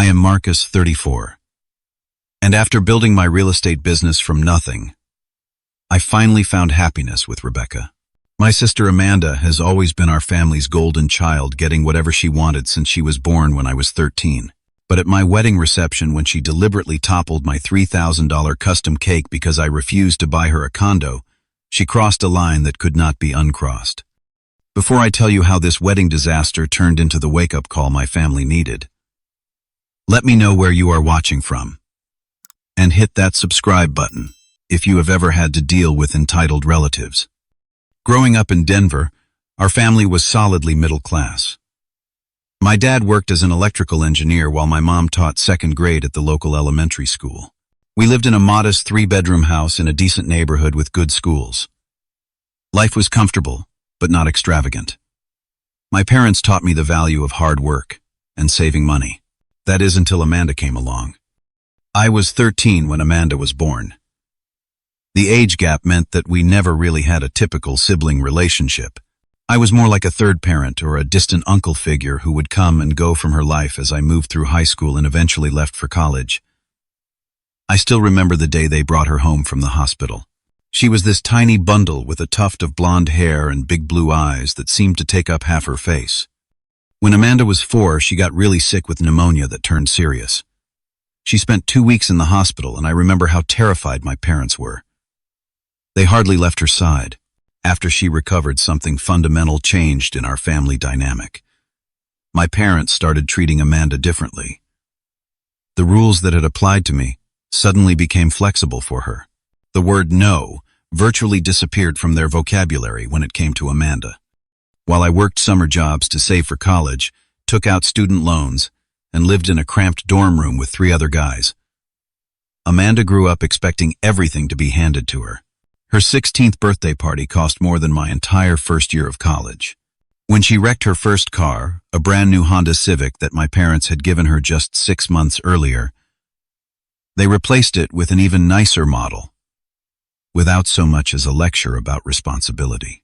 I am Marcus, 34. And after building my real estate business from nothing, I finally found happiness with Rebecca. My sister Amanda has always been our family's golden child, getting whatever she wanted since she was born when I was 13. But at my wedding reception, when she deliberately toppled my $3,000 custom cake because I refused to buy her a condo, she crossed a line that could not be uncrossed. Before I tell you how this wedding disaster turned into the wake-up call my family needed, let me know where you are watching from. And hit that subscribe button if you have ever had to deal with entitled relatives. Growing up in Denver, our family was solidly middle class. My dad worked as an electrical engineer while my mom taught second grade at the local elementary school. We lived in a modest 3-bedroom house in a decent neighborhood with good schools. Life was comfortable, but not extravagant. My parents taught me the value of hard work and saving money. That is, until Amanda came along. I was 13 when Amanda was born. The age gap meant that we never really had a typical sibling relationship. I was more like a third parent or a distant uncle figure who would come and go from her life as I moved through high school and eventually left for college. I still remember the day they brought her home from the hospital. She was this tiny bundle with a tuft of blonde hair and big blue eyes that seemed to take up half her face. When Amanda was 4, she got really sick with pneumonia that turned serious. She spent 2 weeks in the hospital, and I remember how terrified my parents were. They hardly left her side. After she recovered, something fundamental changed in our family dynamic. My parents started treating Amanda differently. The rules that had applied to me suddenly became flexible for her. The word no virtually disappeared from their vocabulary when it came to Amanda. While I worked summer jobs to save for college, took out student loans, and lived in a cramped dorm room with 3 other guys, Amanda grew up expecting everything to be handed to her. Her 16th birthday party cost more than my entire first year of college. When she wrecked her first car, a brand new Honda Civic that my parents had given her just 6 months earlier, they replaced it with an even nicer model, without so much as a lecture about responsibility.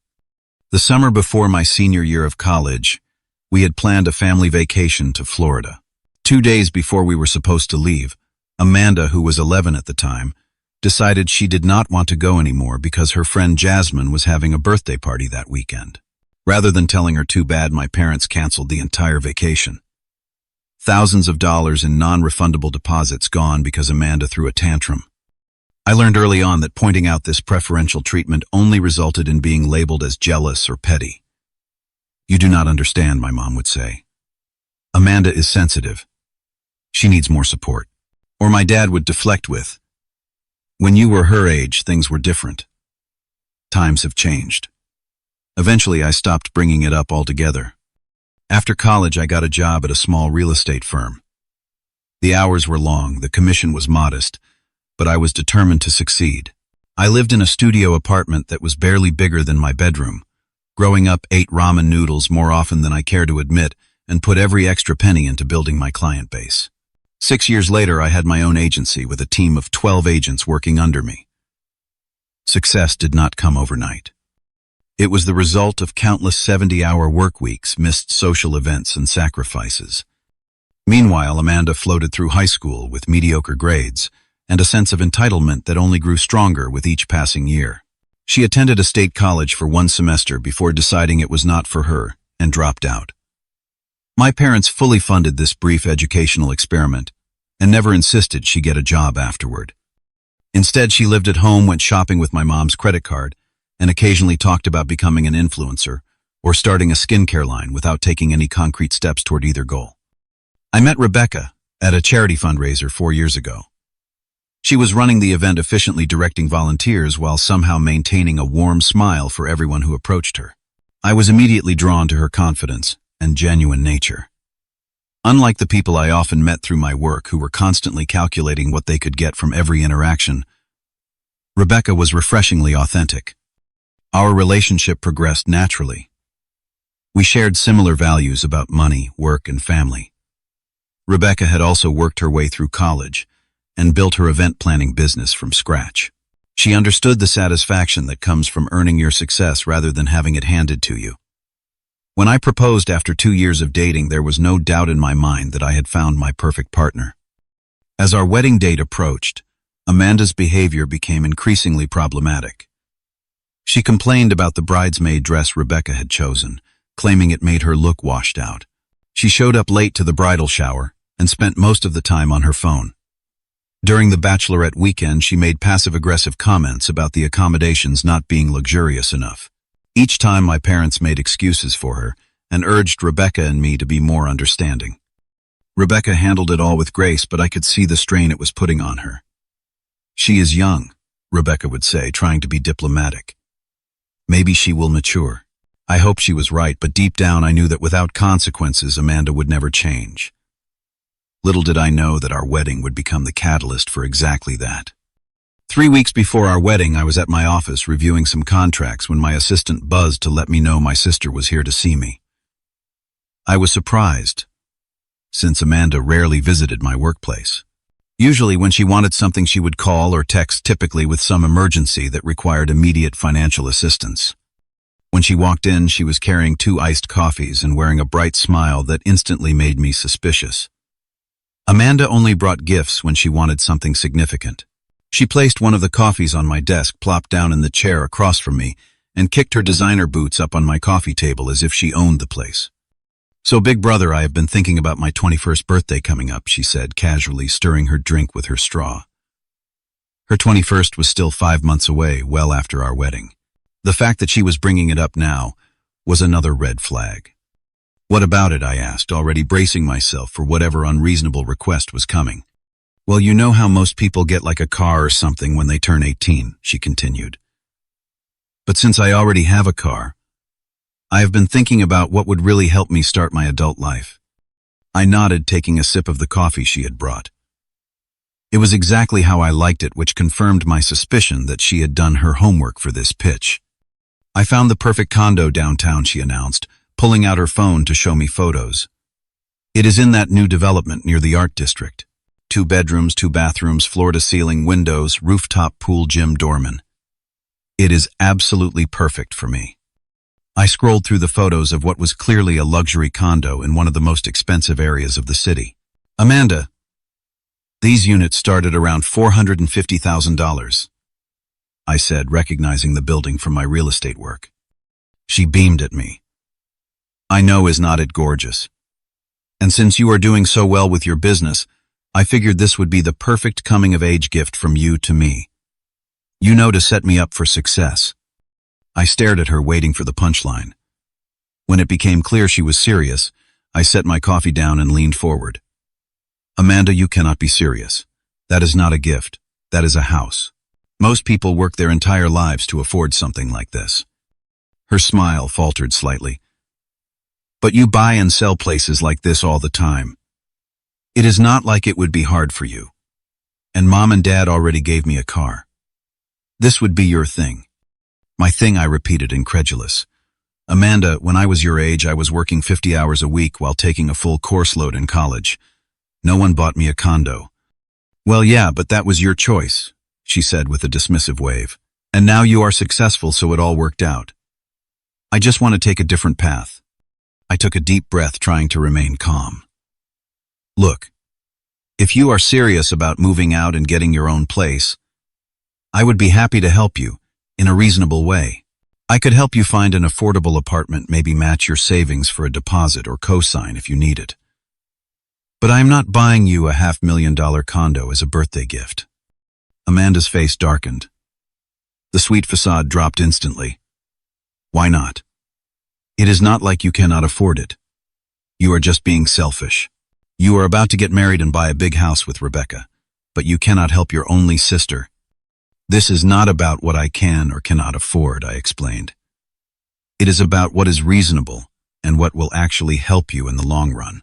The summer before my senior year of college, we had planned a family vacation to Florida. 2 days before we were supposed to leave, Amanda, who was 11 at the time, decided she did not want to go anymore because her friend Jasmine was having a birthday party that weekend. Rather than telling her too bad, my parents canceled the entire vacation. Thousands of dollars in non-refundable deposits gone because Amanda threw a tantrum. I learned early on that pointing out this preferential treatment only resulted in being labeled as jealous or petty. "You do not understand," my mom would say. "Amanda is sensitive. She needs more support." Or my dad would deflect with, "When you were her age, things were different. Times have changed." Eventually, I stopped bringing it up altogether. After college, I got a job at a small real estate firm. The hours were long, the commission was modest, but I was determined to succeed. I lived in a studio apartment that was barely bigger than my bedroom. Growing up, ate ramen noodles more often than I care to admit, and put every extra penny into building my client base. 6 years later, I had my own agency with a team of 12 agents working under me. Success did not come overnight. It was the result of countless 70-hour work weeks, missed social events, and sacrifices. Meanwhile, Amanda floated through high school with mediocre grades and a sense of entitlement that only grew stronger with each passing year. She attended a state college for 1 semester before deciding it was not for her and dropped out. My parents fully funded this brief educational experiment and never insisted she get a job afterward. Instead, she lived at home, went shopping with my mom's credit card, and occasionally talked about becoming an influencer or starting a skincare line without taking any concrete steps toward either goal. I met Rebecca at a charity fundraiser 4 years ago. She was running the event, efficiently directing volunteers while somehow maintaining a warm smile for everyone who approached her. I was immediately drawn to her confidence and genuine nature. Unlike the people I often met through my work who were constantly calculating what they could get from every interaction, Rebecca was refreshingly authentic. Our relationship progressed naturally. We shared similar values about money, work, and family. Rebecca had also worked her way through college and built her event planning business from scratch. She understood the satisfaction that comes from earning your success rather than having it handed to you. When I proposed after 2 years of dating, there was no doubt in my mind that I had found my perfect partner. As our wedding date approached, Amanda's behavior became increasingly problematic. She complained about the bridesmaid dress Rebecca had chosen, claiming it made her look washed out. She showed up late to the bridal shower and spent most of the time on her phone. During the bachelorette weekend, she made passive-aggressive comments about the accommodations not being luxurious enough. Each time my parents made excuses for her and urged Rebecca and me to be more understanding. Rebecca handled it all with grace, but I could see the strain it was putting on her. "She is young," Rebecca would say, trying to be diplomatic. "Maybe she will mature." I hoped she was right, but deep down I knew that without consequences, Amanda would never change. Little did I know that our wedding would become the catalyst for exactly that. 3 weeks before our wedding, I was at my office reviewing some contracts when my assistant buzzed to let me know my sister was here to see me. I was surprised, since Amanda rarely visited my workplace. Usually when she wanted something, she would call or text, typically with some emergency that required immediate financial assistance. When she walked in, she was carrying 2 iced coffees and wearing a bright smile that instantly made me suspicious. Amanda only brought gifts when she wanted something significant. She placed one of the coffees on my desk, plopped down in the chair across from me, and kicked her designer boots up on my coffee table as if she owned the place. "So, big brother, I have been thinking about my 21st birthday coming up," she said, casually stirring her drink with her straw. Her 21st was still 5 months away, well after our wedding. The fact that she was bringing it up now was another red flag. "What about it?" I asked, already bracing myself for whatever unreasonable request was coming. "Well, you know how most people get like a car or something when they turn 18, she continued. "But since I already have a car, I have been thinking about what would really help me start my adult life." I nodded, taking a sip of the coffee she had brought. It was exactly how I liked it, which confirmed my suspicion that she had done her homework for this pitch. "I found the perfect condo downtown," she announced, pulling out her phone to show me photos. "It is in that new development near the art district. 2 bedrooms, 2 bathrooms, floor-to-ceiling windows, rooftop pool, gym, doorman. It is absolutely perfect for me." I scrolled through the photos of what was clearly a luxury condo in one of the most expensive areas of the city. "Amanda, these units start at around $450,000. I said, recognizing the building from my real estate work. She beamed at me. "I know, is not it gorgeous? And since you are doing so well with your business, I figured this would be the perfect coming-of-age gift from you to me. You know, to set me up for success." I stared at her, waiting for the punchline. When it became clear she was serious, I set my coffee down and leaned forward. "Amanda, you cannot be serious. That is not a gift. That is a house. Most people work their entire lives to afford something like this." Her smile faltered slightly. "But you buy and sell places like this all the time. It is not like it would be hard for you. And Mom and Dad already gave me a car. This would be your thing." "My thing," I repeated, incredulous. "Amanda, when I was your age, I was working 50 hours a week while taking a full course load in college. No one bought me a condo." "Well, yeah, but that was your choice," she said with a dismissive wave. "And now you are successful, so it all worked out. I just want to take a different path." I took a deep breath, trying to remain calm. "Look, if you are serious about moving out and getting your own place, I would be happy to help you, in a reasonable way. I could help you find an affordable apartment, maybe match your savings for a deposit or co-sign if you need it. But I am not buying you a $500,000 condo as a birthday gift." Amanda's face darkened. The sweet facade dropped instantly. "Why not? It is not like you cannot afford it. You are just being selfish. You are about to get married and buy a big house with Rebecca, but you cannot help your only sister. This is not about what I can or cannot afford," I explained. "It is about what is reasonable and what will actually help you in the long run.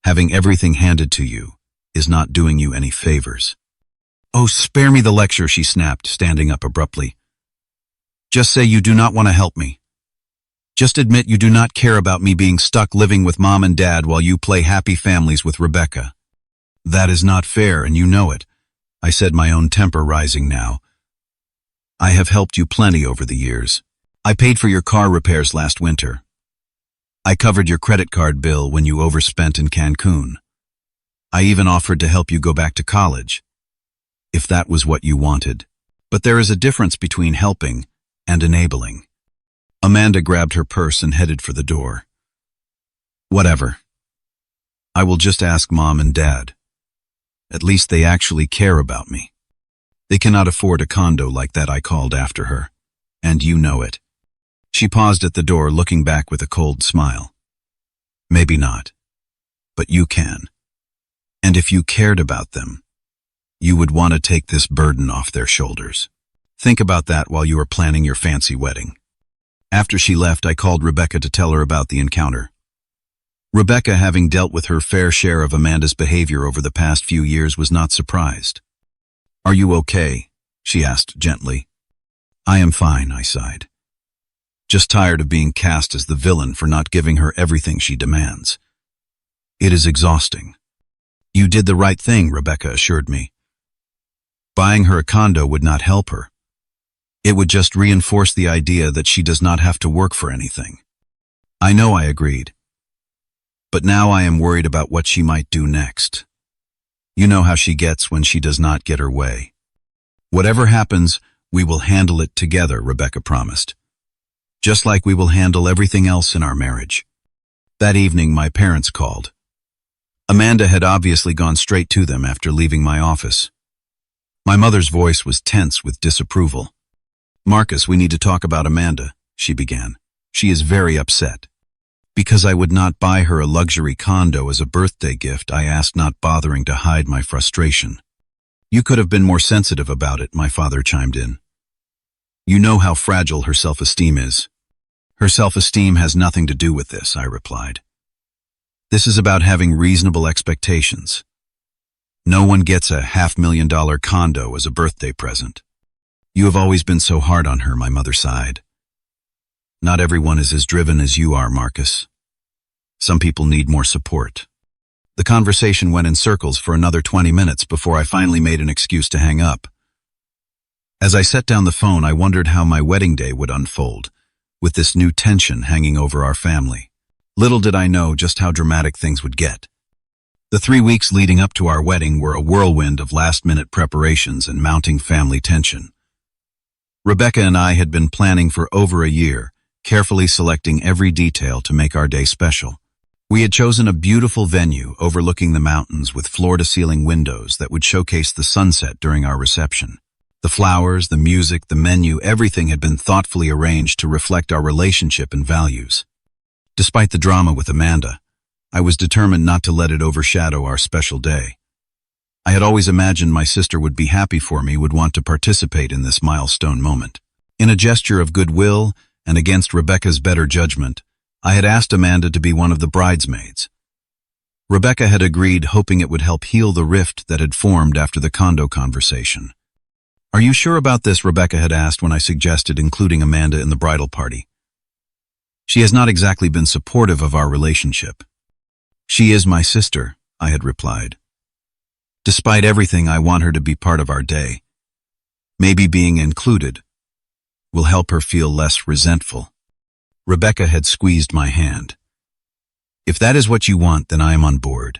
Having everything handed to you is not doing you any favors." "Oh, spare me the lecture," she snapped, standing up abruptly. "Just say you do not want to help me. Just admit you do not care about me being stuck living with Mom and Dad while you play happy families with Rebecca. That is not fair, and you know it," I said, my own temper rising now. "I have helped you plenty over the years. I paid for your car repairs last winter. I covered your credit card bill when you overspent in Cancun. I even offered to help you go back to college, if that was what you wanted. But there is a difference between helping and enabling. Amanda grabbed her purse and headed for the door. Whatever. I will just ask Mom and Dad. At least they actually care about me. They cannot afford a condo like that, I called after her. And you know it. She paused at the door, looking back with a cold smile. Maybe not. But you can. And if you cared about them, you would want to take this burden off their shoulders. Think about that while you are planning your fancy wedding. After she left, I called Rebecca to tell her about the encounter. Rebecca, having dealt with her fair share of Amanda's behavior over the past few years, was not surprised. Are you okay? She asked gently. I am fine, I sighed. Just tired of being cast as the villain for not giving her everything she demands. It is exhausting. You did the right thing, Rebecca assured me. Buying her a condo would not help her. It would just reinforce the idea that she does not have to work for anything. I know, I agreed. But now I am worried about what she might do next. You know how she gets when she does not get her way. Whatever happens, we will handle it together, Rebecca promised. Just like we will handle everything else in our marriage. That evening, my parents called. Amanda had obviously gone straight to them after leaving my office. My mother's voice was tense with disapproval. Marcus, we need to talk about Amanda, she began. She is very upset. Because I would not buy her a luxury condo as a birthday gift, I asked, not bothering to hide my frustration. You could have been more sensitive about it, my father chimed in. You know how fragile her self-esteem is. Her self-esteem has nothing to do with this, I replied. This is about having reasonable expectations. No one gets a $500,000 condo as a birthday present. You have always been so hard on her, my mother sighed. Not everyone is as driven as you are, Marcus. Some people need more support. The conversation went in circles for another 20 minutes before I finally made an excuse to hang up. As I set down the phone, I wondered how my wedding day would unfold, with this new tension hanging over our family. Little did I know just how dramatic things would get. The 3 weeks leading up to our wedding were a whirlwind of last-minute preparations and mounting family tension. Rebecca and I had been planning for over a year, carefully selecting every detail to make our day special. We had chosen a beautiful venue overlooking the mountains with floor-to-ceiling windows that would showcase the sunset during our reception. The flowers, the music, the menu, everything had been thoughtfully arranged to reflect our relationship and values. Despite the drama with Amanda, I was determined not to let it overshadow our special day. I had always imagined my sister would be happy for me, would want to participate in this milestone moment. In a gesture of goodwill and against Rebecca's better judgment, I had asked Amanda to be one of the bridesmaids. Rebecca had agreed, hoping it would help heal the rift that had formed after the condo conversation. Are you sure about this? Rebecca had asked when I suggested including Amanda in the bridal party. She has not exactly been supportive of our relationship. She is my sister, I had replied. Despite everything, I want her to be part of our day. Maybe being included will help her feel less resentful. Rebecca had squeezed my hand. If that is what you want, then I am on board.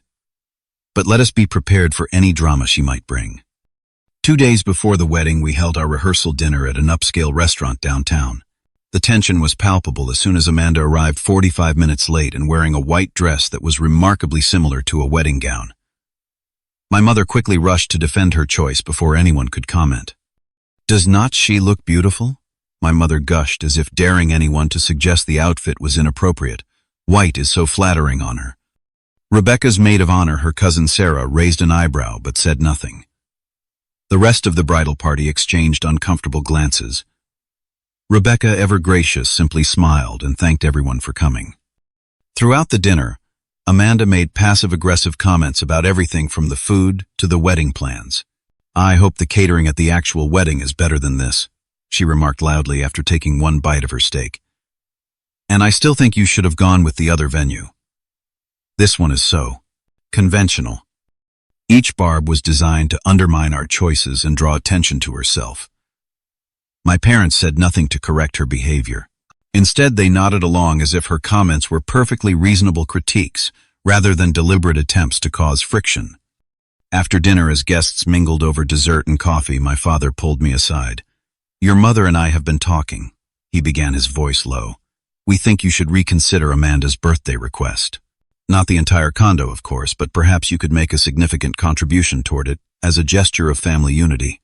But let us be prepared for any drama she might bring. 2 days before the wedding, we held our rehearsal dinner at an upscale restaurant downtown. The tension was palpable as soon as Amanda arrived 45 minutes late and wearing a white dress that was remarkably similar to a wedding gown. My mother quickly rushed to defend her choice before anyone could comment. Does not she look beautiful? My mother gushed as if daring anyone to suggest the outfit was inappropriate. White is so flattering on her. Rebecca's maid of honor, her cousin Sarah, raised an eyebrow but said nothing. The rest of the bridal party exchanged uncomfortable glances. Rebecca, ever gracious, simply smiled and thanked everyone for coming. Throughout the dinner, Amanda made passive-aggressive comments about everything from the food to the wedding plans. I hope the catering at the actual wedding is better than this, she remarked loudly after taking one bite of her steak. And I still think you should have gone with the other venue. This one is so conventional. Each barb was designed to undermine our choices and draw attention to herself. My parents said nothing to correct her behavior. Instead, they nodded along as if her comments were perfectly reasonable critiques, rather than deliberate attempts to cause friction. After dinner, as guests mingled over dessert and coffee, my father pulled me aside. "Your mother and I have been talking," he began, his voice low. "We think you should reconsider Amanda's birthday request. Not the entire condo, of course, but perhaps you could make a significant contribution toward it as a gesture of family unity."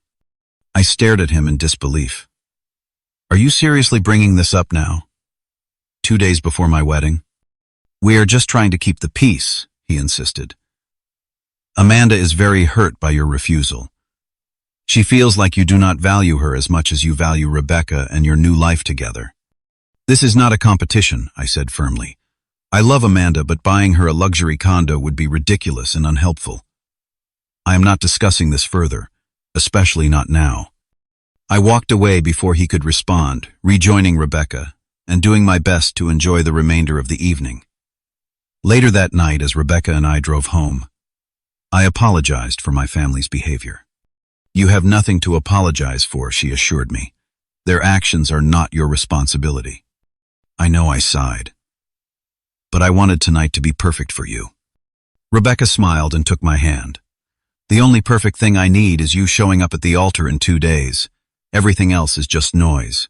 I stared at him in disbelief. "Are you seriously bringing this up now? 2 days before my wedding?" "We are just trying to keep the peace," he insisted. "Amanda is very hurt by your refusal. She feels like you do not value her as much as you value Rebecca and your new life together." "This is not a competition," I said firmly. "I love Amanda, but buying her a luxury condo would be ridiculous and unhelpful. I am not discussing this further, especially not now." I walked away before he could respond, rejoining Rebecca, and doing my best to enjoy the remainder of the evening. Later that night, as Rebecca and I drove home, I apologized for my family's behavior. "You have nothing to apologize for," she assured me. "Their actions are not your responsibility." I know I sighed. "But I wanted tonight to be perfect for you." Rebecca smiled and took my hand. "The only perfect thing I need is you showing up at the altar in 2 days. Everything else is just noise."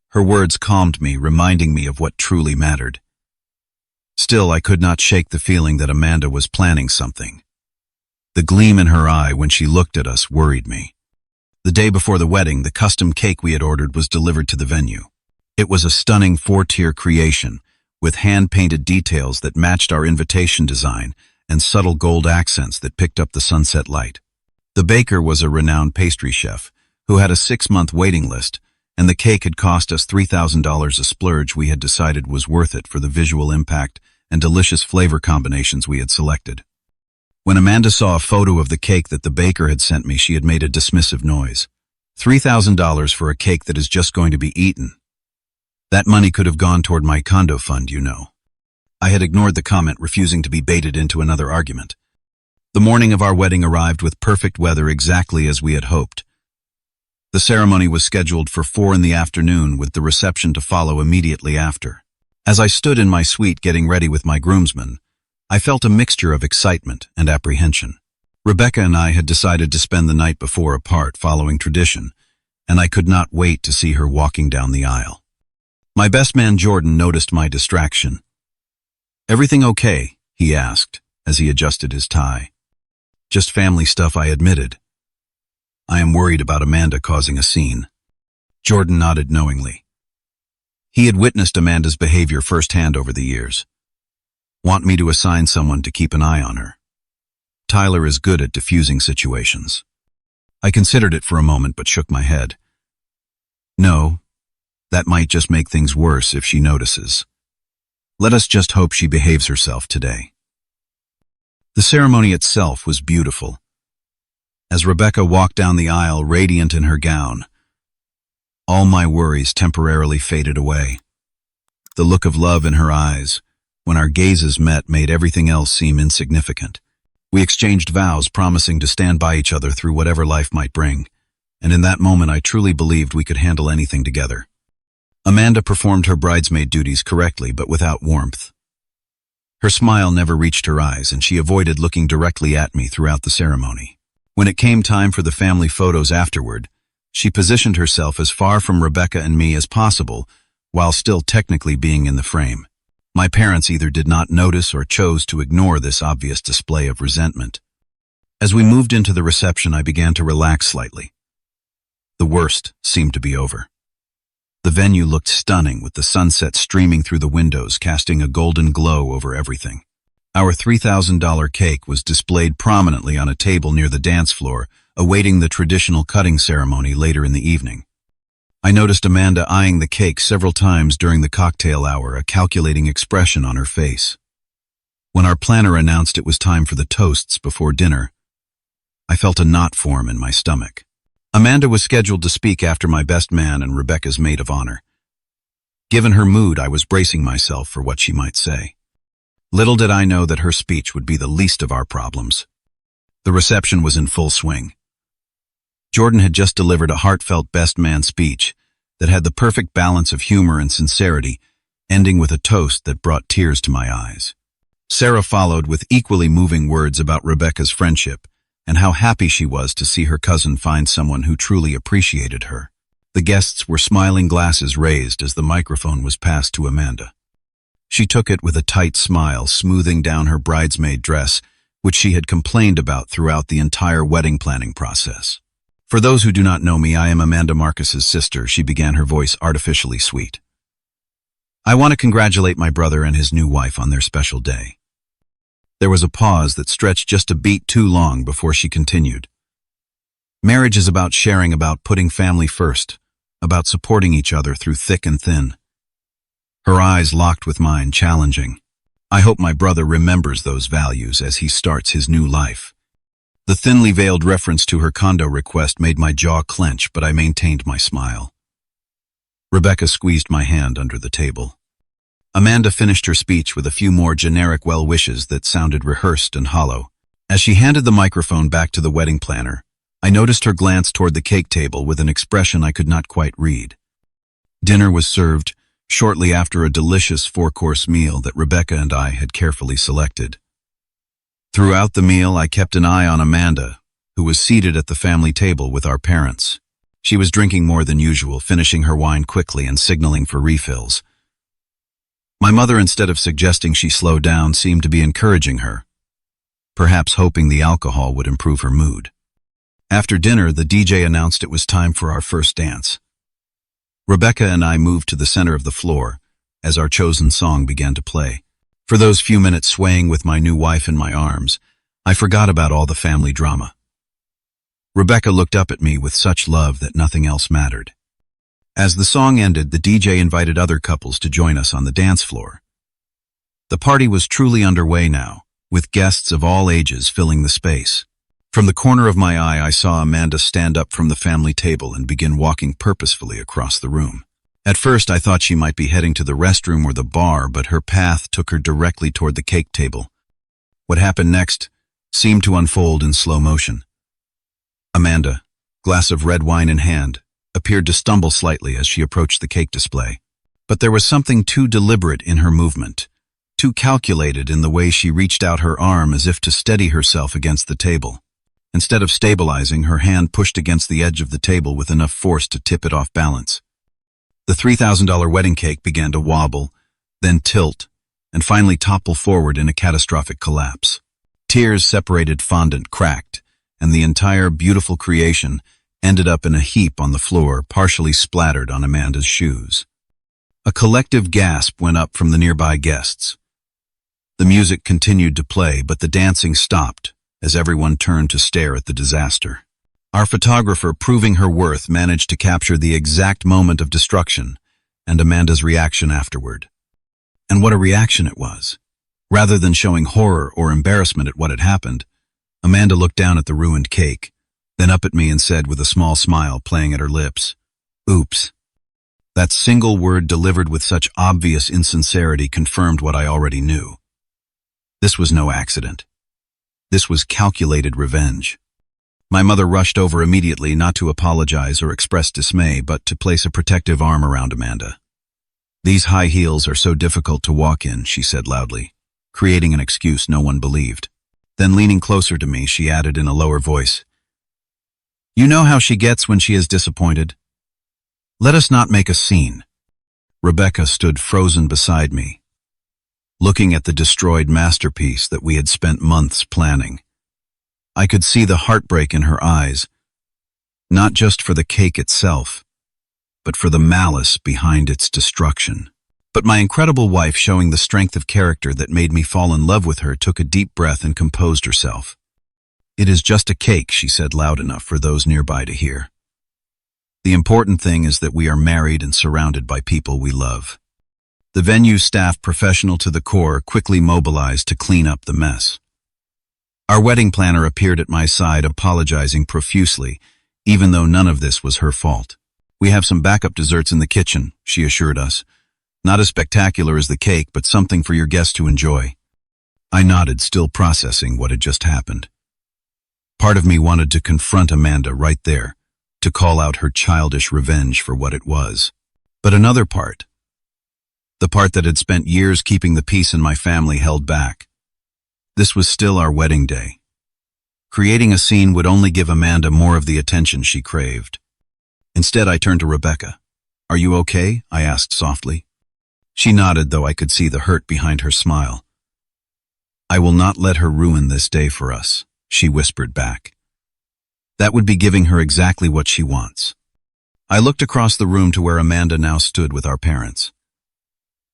Her words calmed me, reminding me of what truly mattered. Still, I could not shake the feeling that Amanda was planning something. The gleam in her eye when she looked at us worried me. The day before the wedding, the custom cake we had ordered was delivered to the venue. It was a stunning 4-tier creation, with hand-painted details that matched our invitation design and subtle gold accents that picked up the sunset light. The baker was a renowned pastry chef who had a 6-month waiting list, and the cake had cost us $3,000, a splurge we had decided was worth it for the visual impact and delicious flavor combinations we had selected. When Amanda saw a photo of the cake that the baker had sent me, she had made a dismissive noise. $3,000 for a cake that is just going to be eaten. That money could have gone toward my condo fund, you know. I had ignored the comment, refusing to be baited into another argument. The morning of our wedding arrived with perfect weather, exactly as we had hoped. The ceremony was scheduled for 4 in the afternoon, with the reception to follow immediately after. As I stood in my suite getting ready with my groomsmen, I felt a mixture of excitement and apprehension. Rebecca and I had decided to spend the night before apart, following tradition, and I could not wait to see her walking down the aisle. My best man Jordan noticed my distraction. "Everything okay?" he asked as he adjusted his tie. "Just family stuff," I admitted. "I am worried about Amanda causing a scene." Jordan nodded knowingly. He had witnessed Amanda's behavior firsthand over the years. "Want me to assign someone to keep an eye on her? Tyler is good at diffusing situations." I considered it for a moment but shook my head. "No, that might just make things worse if she notices. Let us just hope she behaves herself today." The ceremony itself was beautiful. As Rebecca walked down the aisle, radiant in her gown, all my worries temporarily faded away. The look of love in her eyes, when our gazes met, made everything else seem insignificant. We exchanged vows, promising to stand by each other through whatever life might bring, and in that moment I truly believed we could handle anything together. Amanda performed her bridesmaid duties correctly, but without warmth. Her smile never reached her eyes, and she avoided looking directly at me throughout the ceremony. When it came time for the family photos afterward, she positioned herself as far from Rebecca and me as possible, while still technically being in the frame. My parents either did not notice or chose to ignore this obvious display of resentment. As we moved into the reception, I began to relax slightly. The worst seemed to be over. The venue looked stunning, with the sunset streaming through the windows, casting a golden glow over everything. Our $3,000 cake was displayed prominently on a table near the dance floor, awaiting the traditional cutting ceremony later in the evening. I noticed Amanda eyeing the cake several times during the cocktail hour, a calculating expression on her face. When our planner announced it was time for the toasts before dinner, I felt a knot form in my stomach. Amanda was scheduled to speak after my best man and Rebecca's maid of honor. Given her mood, I was bracing myself for what she might say. Little did I know that her speech would be the least of our problems. The reception was in full swing. Jordan had just delivered a heartfelt best man speech, that had the perfect balance of humor and sincerity, ending with a toast that brought tears to my eyes. Sarah followed with equally moving words about Rebecca's friendship and how happy she was to see her cousin find someone who truly appreciated her. The guests were smiling, glasses raised as the microphone was passed to Amanda. She took it with a tight smile, smoothing down her bridesmaid dress, which she had complained about throughout the entire wedding planning process. For those who do not know me, I am Amanda Marcus's sister, she began, her voice artificially sweet. I want to congratulate my brother and his new wife on their special day. There was a pause that stretched just a beat too long before she continued. Marriage is about sharing, about putting family first, about supporting each other through thick and thin. Her eyes locked with mine, challenging. I hope my brother remembers those values as he starts his new life. The thinly veiled reference to her condo request made my jaw clench, but I maintained my smile. Rebecca squeezed my hand under the table. Amanda finished her speech with a few more generic well wishes that sounded rehearsed and hollow. As she handed the microphone back to the wedding planner, I noticed her glance toward the cake table with an expression I could not quite read. Dinner was served shortly after a delicious four-course meal that Rebecca and I had carefully selected. Throughout the meal, I kept an eye on Amanda, who was seated at the family table with our parents. She was drinking more than usual, finishing her wine quickly and signaling for refills. My mother, instead of suggesting she slow down, seemed to be encouraging her, perhaps hoping the alcohol would improve her mood. After dinner, the DJ announced it was time for our first dance. Rebecca and I moved to the center of the floor as our chosen song began to play. For those few minutes swaying with my new wife in my arms, I forgot about all the family drama. Rebecca looked up at me with such love that nothing else mattered. As the song ended, the DJ invited other couples to join us on the dance floor. The party was truly underway now, with guests of all ages filling the space. From the corner of my eye, I saw Amanda stand up from the family table and begin walking purposefully across the room. At first, I thought she might be heading to the restroom or the bar, but her path took her directly toward the cake table. What happened next seemed to unfold in slow motion. Amanda, glass of red wine in hand, appeared to stumble slightly as she approached the cake display. But there was something too deliberate in her movement, too calculated in the way she reached out her arm as if to steady herself against the table. Instead of stabilizing, her hand pushed against the edge of the table with enough force to tip it off balance. The $3,000 wedding cake began to wobble, then tilt, and finally topple forward in a catastrophic collapse. Tears separated, fondant cracked, and the entire beautiful creation ended up in a heap on the floor, partially splattered on Amanda's shoes. A collective gasp went up from the nearby guests. The music continued to play, but the dancing stopped as everyone turned to stare at the disaster. Our photographer, proving her worth, managed to capture the exact moment of destruction and Amanda's reaction afterward. And what a reaction it was. Rather than showing horror or embarrassment at what had happened, Amanda looked down at the ruined cake, then up at me and said with a small smile playing at her lips, "Oops." That single word, delivered with such obvious insincerity, confirmed what I already knew. This was no accident. This was calculated revenge. My mother rushed over immediately, not to apologize or express dismay, but to place a protective arm around Amanda. "These high heels are so difficult to walk in," she said loudly, creating an excuse no one believed. Then, leaning closer to me, she added in a lower voice, "You know how she gets when she is disappointed. Let us not make a scene." Rebecca stood frozen beside me, looking at the destroyed masterpiece that we had spent months planning. I could see the heartbreak in her eyes, not just for the cake itself, but for the malice behind its destruction. But my incredible wife, showing the strength of character that made me fall in love with her, took a deep breath and composed herself. "It is just a cake," she said loud enough for those nearby to hear. "The important thing is that we are married and surrounded by people we love." The venue staff, professional to the core, quickly mobilized to clean up the mess. Our wedding planner appeared at my side, apologizing profusely, even though none of this was her fault. "We have some backup desserts in the kitchen," she assured us. "Not as spectacular as the cake, but something for your guests to enjoy." I nodded, still processing what had just happened. Part of me wanted to confront Amanda right there, to call out her childish revenge for what it was. But another part, the part that had spent years keeping the peace in my family, held back. This was still our wedding day. Creating a scene would only give Amanda more of the attention she craved. Instead, I turned to Rebecca. "Are you okay?" I asked softly. She nodded, though I could see the hurt behind her smile. "I will not let her ruin this day for us," she whispered back. "That would be giving her exactly what she wants." I looked across the room to where Amanda now stood with our parents.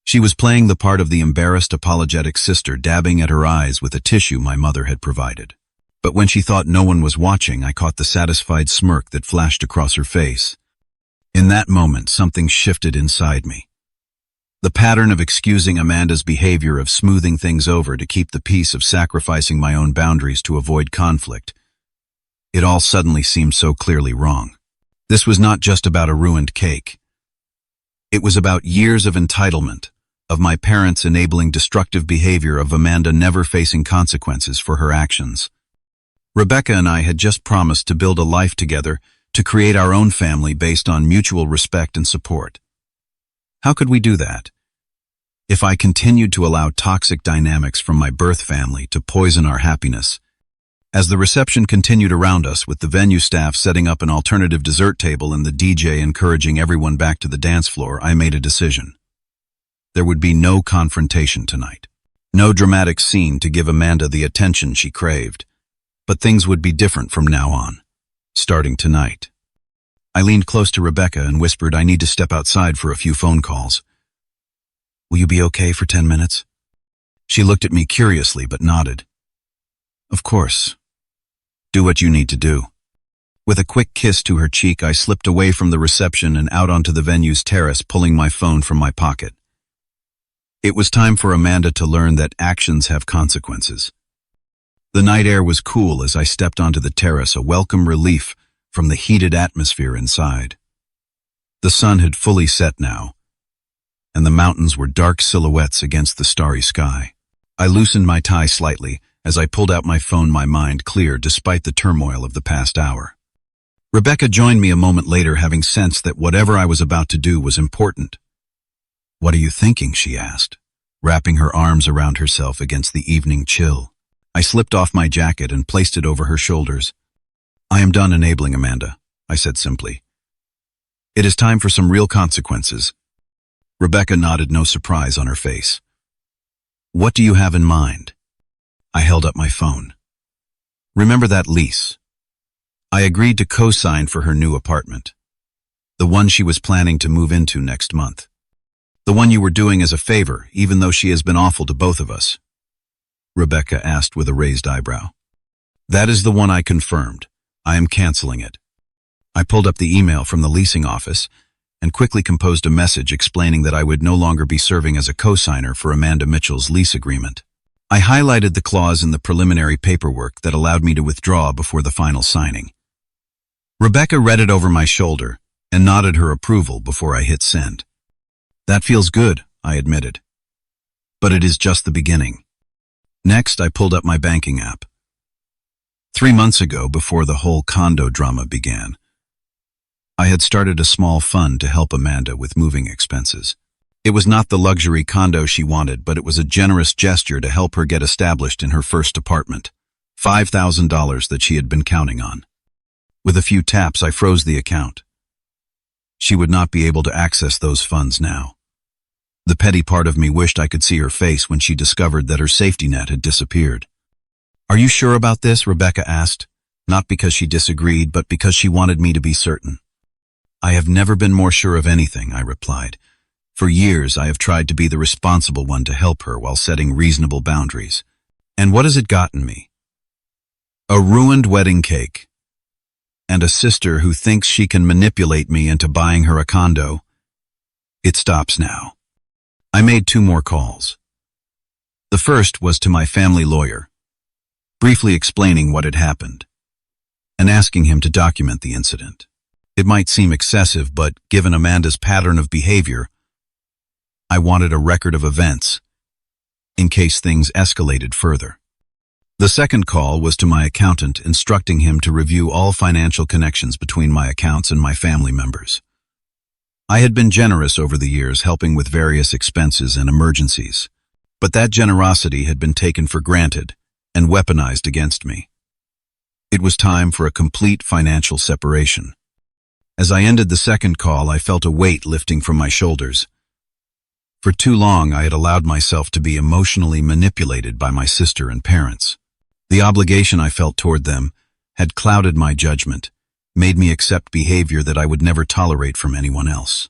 She was playing the part of the embarrassed, apologetic sister, dabbing at her eyes with a tissue my mother had provided. But when she thought no one was watching, I caught the satisfied smirk that flashed across her face. In that moment, something shifted inside me. The pattern of excusing Amanda's behavior, of smoothing things over to keep the peace, of sacrificing my own boundaries to avoid conflict, it all suddenly seemed so clearly wrong. This was not just about a ruined cake. It was about years of entitlement, of my parents enabling destructive behavior, of Amanda never facing consequences for her actions. Rebecca and I had just promised to build a life together, to create our own family based on mutual respect and support. How could we do that if I continued to allow toxic dynamics from my birth family to poison our happiness? As the reception continued around us, with the venue staff setting up an alternative dessert table and the DJ encouraging everyone back to the dance floor, I made a decision. There would be no confrontation tonight. No dramatic scene to give Amanda the attention she craved. But things would be different from now on, starting tonight. I leaned close to Rebecca and whispered, "I need to step outside for a few phone calls. Will you be okay for 10 minutes? She looked at me curiously but nodded. "Of course. Do what you need to do." With a quick kiss to her cheek, I slipped away from the reception and out onto the venue's terrace, pulling my phone from my pocket. It was time for Amanda to learn that actions have consequences. The night air was cool as I stepped onto the terrace, a welcome relief from the heated atmosphere inside. The sun had fully set now, and the mountains were dark silhouettes against the starry sky. I loosened my tie slightly as I pulled out my phone, my mind clear despite the turmoil of the past hour. Rebecca joined me a moment later, having sensed that whatever I was about to do was important. "What are you thinking?" she asked, wrapping her arms around herself against the evening chill. I slipped off my jacket and placed it over her shoulders. "I am done enabling Amanda," I said simply. "It is time for some real consequences." Rebecca nodded, no surprise on her face. "What do you have in mind?" I held up my phone. "Remember that lease? I agreed to co-sign for her new apartment. The one she was planning to move into next month. The one you were doing as a favor, even though she has been awful to both of us." Rebecca asked with a raised eyebrow. "That is the one I confirmed. I am canceling it." I pulled up the email from the leasing office and quickly composed a message explaining that I would no longer be serving as a co-signer for Amanda Mitchell's lease agreement. I highlighted the clause in the preliminary paperwork that allowed me to withdraw before the final signing. Rebecca read it over my shoulder and nodded her approval before I hit send. "That feels good," I admitted. "But it is just the beginning." Next, I pulled up my banking app. 3 months ago, before the whole Condo drama began, I had started a small fund to help Amanda with moving expenses. It was not the luxury condo she wanted, but it was a generous gesture to help her get established in her first apartment. $5,000 that she had been counting on. With a few taps, I froze the account. She would not be able to access those funds now. The petty part of me wished I could see her face when she discovered that her safety net had disappeared. "Are you sure about this?" Rebecca asked, not because she disagreed, but because she wanted me to be certain. "I have never been more sure of anything," I replied. "For years, I have tried to be the responsible one to help her while setting reasonable boundaries. And what has it gotten me? A ruined wedding cake. And a sister who thinks she can manipulate me into buying her a condo. It stops now." I made 2 more calls. The first was to my family lawyer, briefly explaining what had happened, and asking him to document the incident. It might seem excessive, but given Amanda's pattern of behavior, I wanted a record of events, in case things escalated further. The second call was to my accountant, instructing him to review all financial connections between my accounts and my family members. I had been generous over the years, helping with various expenses and emergencies, but that generosity had been taken for granted and weaponized against me. It was time for a complete financial separation. As I ended the second call, I felt a weight lifting from my shoulders. For too long, I had allowed myself to be emotionally manipulated by my sister and parents. The obligation I felt toward them had clouded my judgment, made me accept behavior that I would never tolerate from anyone else.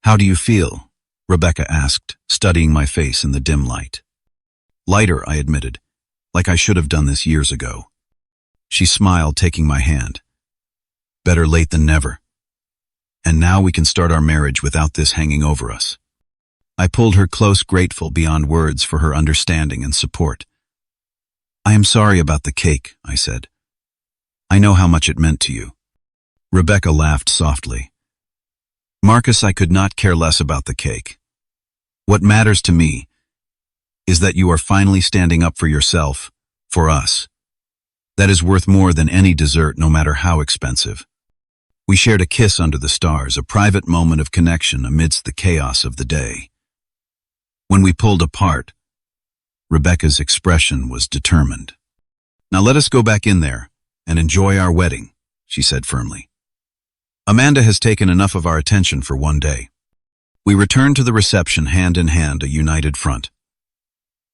"How do you feel?" Rebecca asked, studying my face in the dim light. "Lighter," I admitted, "like I should have done this years ago." She smiled, taking my hand. "Better late than never. And now we can start our marriage without this hanging over us." I pulled her close, grateful beyond words for her understanding and support. "I am sorry about the cake," I said. "I know how much it meant to you." Rebecca laughed softly. "Marcus, I could not care less about the cake. What matters to me is that you are finally standing up for yourself, for us. That is worth more than any dessert, no matter how expensive." We shared a kiss under the stars, a private moment of connection amidst the chaos of the day. When we pulled apart, Rebecca's expression was determined. "Now let us go back in there and enjoy our wedding," she said firmly. "Amanda has taken enough of our attention for one day." We returned to the reception hand in hand, a united front.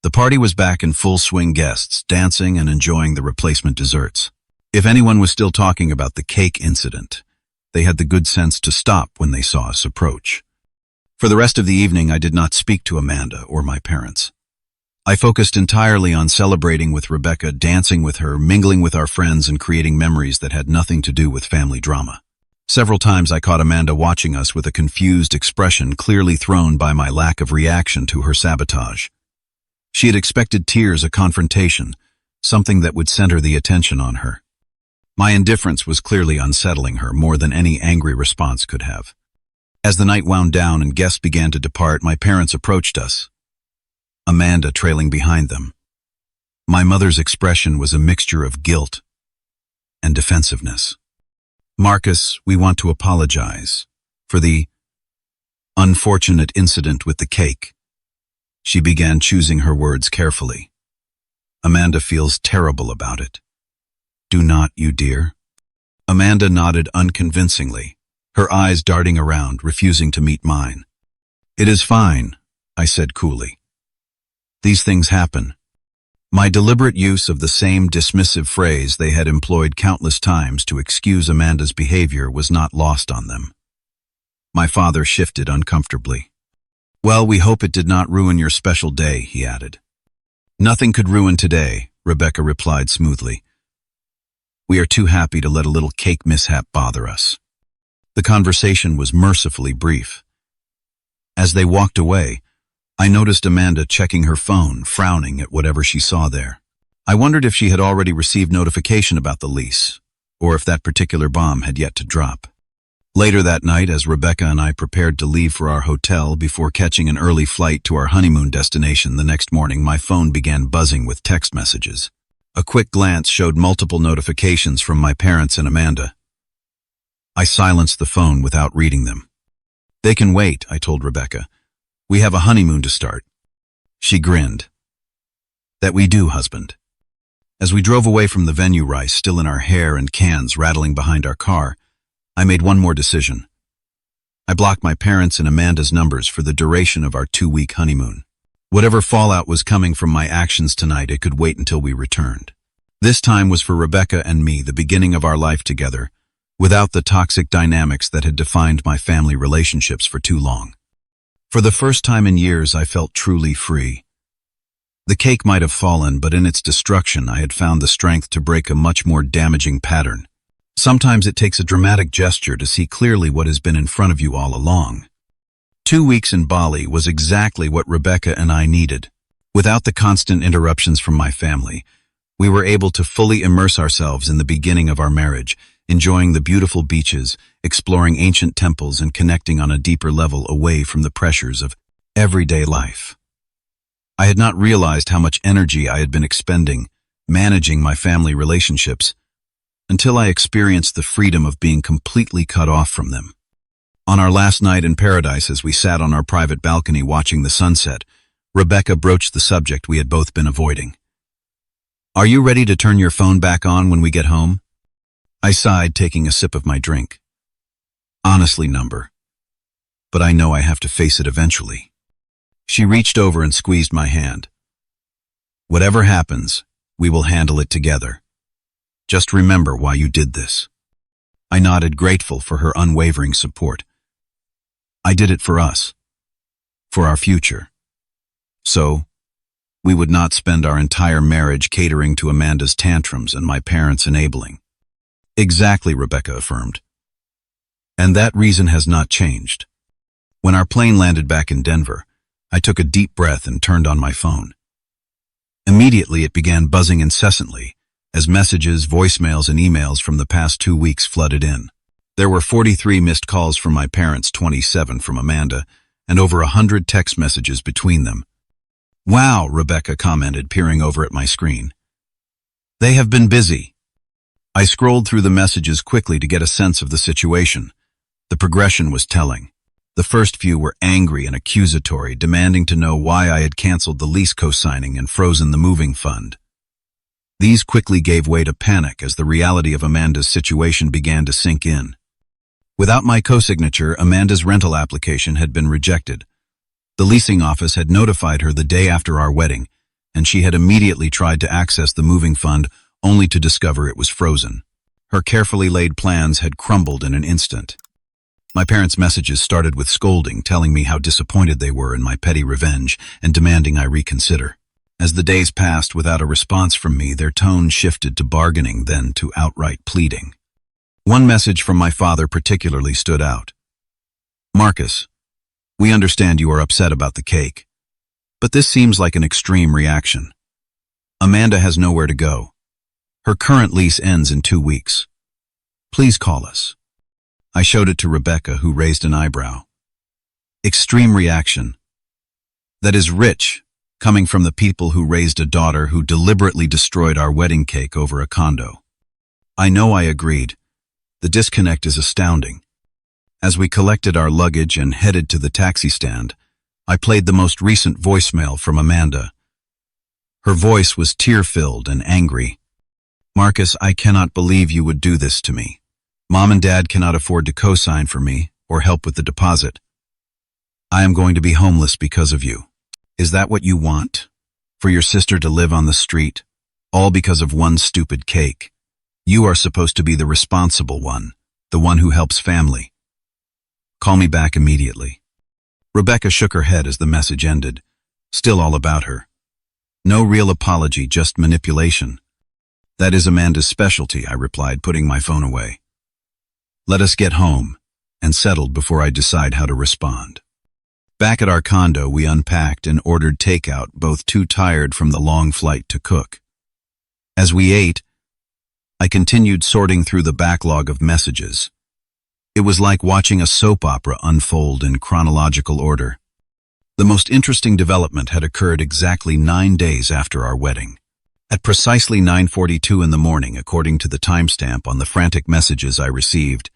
The party was back in full swing, guests dancing and enjoying the replacement desserts. If anyone was still talking about the cake incident, they had the good sense to stop when they saw us approach. For the rest of the evening, I did not speak to Amanda or my parents. I focused entirely on celebrating with Rebecca, dancing with her, mingling with our friends, and creating memories that had nothing to do with family drama. Several times I caught Amanda watching us with a confused expression, clearly thrown by my lack of reaction to her sabotage. She had expected tears, a confrontation, something that would center the attention on her. My indifference was clearly unsettling her more than any angry response could have. As the night wound down and guests began to depart, my parents approached us, Amanda trailing behind them. My mother's expression was a mixture of guilt and defensiveness. "Marcus, we want to apologize for the unfortunate incident with the cake." She began, choosing her words carefully. "Amanda feels terrible about it. Do not you, dear?" Amanda nodded unconvincingly, her eyes darting around, refusing to meet mine. "It is fine," I said coolly. "These things happen." My deliberate use of the same dismissive phrase they had employed countless times to excuse Amanda's behavior was not lost on them. My father shifted uncomfortably. "Well, we hope it did not ruin your special day," he added. "Nothing could ruin today," Rebecca replied smoothly. "We are too happy to let a little cake mishap bother us." The conversation was mercifully brief. As they walked away, I noticed Amanda checking her phone, frowning at whatever she saw there. I wondered if she had already received notification about the lease, or if that particular bomb had yet to drop. Later that night, as Rebecca and I prepared to leave for our hotel before catching an early flight to our honeymoon destination the next morning, my phone began buzzing with text messages. A quick glance showed multiple notifications from my parents and Amanda. I silenced the phone without reading them. "They can wait," I told Rebecca. "We have a honeymoon to start." She grinned. "That we do, husband." As we drove away from the venue, rice still in our hair and cans rattling behind our car, I made one more decision. I blocked my parents and Amanda's numbers for the duration of our 2-week honeymoon. Whatever fallout was coming from my actions tonight, it could wait until we returned. This time was for Rebecca and me, the beginning of our life together, without the toxic dynamics that had defined my family relationships for too long. For the first time in years, I felt truly free. The cake might have fallen, but in its destruction, I had found the strength to break a much more damaging pattern. Sometimes it takes a dramatic gesture to see clearly what has been in front of you all along. 2 weeks in Bali was exactly what Rebecca and I needed. Without the constant interruptions from my family, we were able to fully immerse ourselves in the beginning of our marriage, enjoying the beautiful beaches, exploring ancient temples, and connecting on a deeper level away from the pressures of everyday life. I had not realized how much energy I had been expending managing my family relationships, until I experienced the freedom of being completely cut off from them. On our last night in paradise, as we sat on our private balcony watching the sunset, Rebecca broached the subject we had both been avoiding. "Are you ready to turn your phone back on when we get home?" I sighed, taking a sip of my drink. "Honestly, number. But I know I have to face it eventually." She reached over and squeezed my hand. "Whatever happens, we will handle it together. Just remember why you did this." I nodded, grateful for her unwavering support. "I did it for us. For our future. So, we would not spend our entire marriage catering to Amanda's tantrums and my parents' enabling." "Exactly," Rebecca affirmed. "And that reason has not changed." When our plane landed back in Denver, I took a deep breath and turned on my phone. Immediately, it began buzzing incessantly, as messages, voicemails, and emails from the past 2 weeks flooded in. There were 43 missed calls from my parents, 27 from Amanda, and over 100 text messages between them. "Wow," Rebecca commented, peering over at my screen. "They have been busy." I scrolled through the messages quickly to get a sense of the situation. The progression was telling. The first few were angry and accusatory, demanding to know why I had canceled the lease co-signing and frozen the moving fund. These quickly gave way to panic as the reality of Amanda's situation began to sink in. Without my co-signature, Amanda's rental application had been rejected. The leasing office had notified her the day after our wedding, and she had immediately tried to access the moving fund only to discover it was frozen. Her carefully laid plans had crumbled in an instant. My parents' messages started with scolding, telling me how disappointed they were in my petty revenge and demanding I reconsider. As the days passed without a response from me, their tone shifted to bargaining, then to outright pleading. One message from my father particularly stood out. "Marcus, we understand you are upset about the cake, but this seems like an extreme reaction. Amanda has nowhere to go. Her current lease ends in 2 weeks. Please call us." I showed it to Rebecca, who raised an eyebrow. "Extreme reaction? That is rich, coming from the people who raised a daughter who deliberately destroyed our wedding cake over a condo." I know, I agreed. The disconnect is astounding. As we collected our luggage and headed to the taxi stand, I played the most recent voicemail from Amanda. Her voice was tear-filled and angry. "Marcus, I cannot believe you would do this to me. Mom and Dad cannot afford to co-sign for me or help with the deposit. I am going to be homeless because of you. Is that what you want? For your sister to live on the street, all because of one stupid cake? You are supposed to be the responsible one, the one who helps family. Call me back immediately." Rebecca shook her head as the message ended, still all about her. No real apology, just manipulation. "That is Amanda's specialty," I replied, putting my phone away. "Let us get home and settled before I decide how to respond." Back at our condo, we unpacked and ordered takeout, both too tired from the long flight to cook. As we ate, I continued sorting through the backlog of messages. It was like watching a soap opera unfold in chronological order. The most interesting development had occurred exactly 9 days after our wedding. At precisely 9:42 in the morning, according to the timestamp on the frantic messages I received,